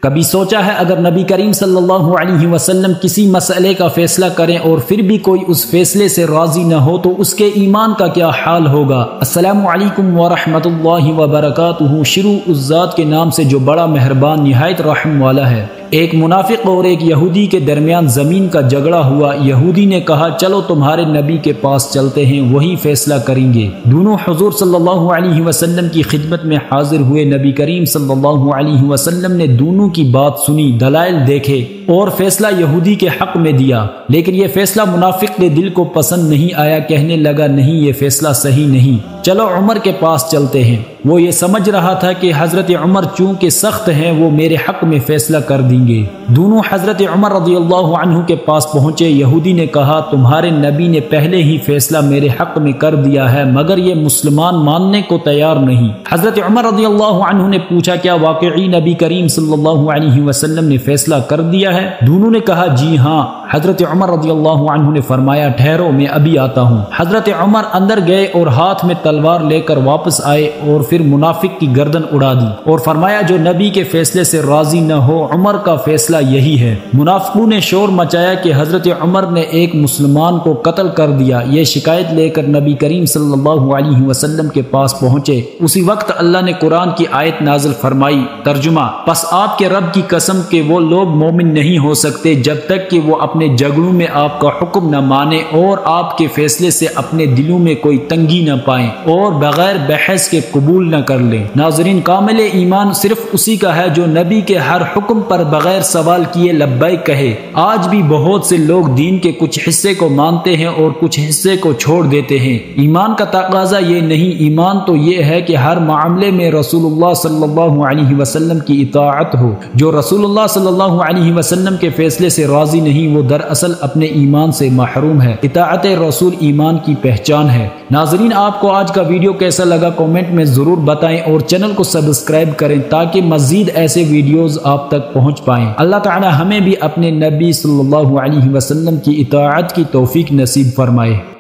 کبھی سوچا ہے اگر نبی کریم صلی اللہ علیہ وسلم کسی مسئلے کا فیصلہ کریں اور پھر بھی کوئی اس فیصلے سے راضی نہ ہو تو اس کے ایمان کا کیا حال ہوگا؟ السلام علیکم ورحمۃ اللہ وبرکاتہ۔ شروع اس ذات کے نام سے جو بڑا مہربان نہایت رحم والا ہے۔ ایک منافق اور ایک یہودی کے درمیان زمین کا جھگڑا ہوا۔ یہودی نے کہا چلو تمہارے نبی کے پاس چلتے ہیں، وہی فیصلہ کریں گے۔ دونوں حضور صلی اللہ علیہ وسلم کی خدمت میں حاضر ہوئے۔ نبی کریم صلی اللہ علیہ وسلم نے دونوں کی بات سنی، دلائل دیکھے اور فیصلہ یہودی کے حق میں دیا، لیکن یہ فیصلہ منافق کے دل کو پسند نہیں آیا۔ کہنے لگا نہیں، یہ فیصلہ صحیح نہیں، چلو عمر کے پاس چلتے ہیں۔ وہ یہ سمجھ رہا تھا کہ حضرت عمر چونکہ سخت ہیں وہ میرے حق میں فیصلہ کر دیں گے۔ دونوں حضرت عمر رضی اللہ عنہ کے پاس پہنچے۔ یہودی نے کہا تمہارے نبی نے پہلے ہی فیصلہ میرے حق میں کر دیا ہے، مگر یہ مسلمان ماننے کو تیار نہیں۔ حضرت عمر رضی اللہ عنہ نے پوچھا کیا واقعی نبی کریم صلی اللہ علیہ وسلم نے فیصلہ کر دیا ہے؟ دونوں نے کہا جی ہاں۔ حضرت عمر رضی اللہ عنہ نے فرمایا ٹھہرو، میں ابھی آتا ہوں۔ حضرت عمر اندر گئے اور ہاتھ میں تلوار لے کر واپس آئے اور پھر منافق کی گردن اڑا دی اور فرمایا جو نبی کے فیصلے سے راضی نہ ہو عمر کا فیصلہ یہی ہے۔ منافقوں نے شور مچایا کہ حضرت عمر نے ایک مسلمان کو قتل کر دیا۔ یہ شکایت لے کر نبی کریم صلی اللہ علیہ وسلم کے پاس پہنچے۔ اسی وقت اللہ نے قرآن کی آیت نازل فرمائی۔ ترجمہ: پس آپ کے رب کی قسم کہ وہ لوگ مومن نہیں ہو سکتے جب تک کہ وہ اپنے جھگڑوں میں آپ کا حکم نہ مانے اور آپ کے فیصلے سے اپنے دلوں میں کوئی تنگی نہ پائیں اور بغیر بحث کے قبول نہ کر لیں۔ ناظرین، کامل ایمان صرف اسی کا ہے جو نبی کے ہر حکم پر بغیر سوال کیے لبیک کہے۔ آج بھی بہت سے لوگ دین کے کچھ حصے کو مانتے ہیں اور کچھ حصے کو چھوڑ دیتے ہیں۔ ایمان کا تقاضا یہ نہیں، ایمان تو یہ ہے کہ ہر معاملے میں رسول اللہ صلی اللہ علیہ وسلم کی اطاعت ہو۔ جو رسول اللہ صلی اللہ علیہ وسلم کے فیصلے سے راضی نہیں وہ دراصل اپنے ایمان سے محروم ہے۔ اطاعت رسول ایمان کی پہچان ہے۔ ناظرین، آپ کو آج کا ویڈیو کیسا لگا کامنٹ میں ضرور بتائیں اور چینل کو سبسکرائب کریں تاکہ مزید ایسے ویڈیوز آپ تک پہنچ پائیں۔ اللہ تعالی ہمیں بھی اپنے نبی صلی اللہ علیہ وسلم کی اطاعت کی توفیق نصیب فرمائے۔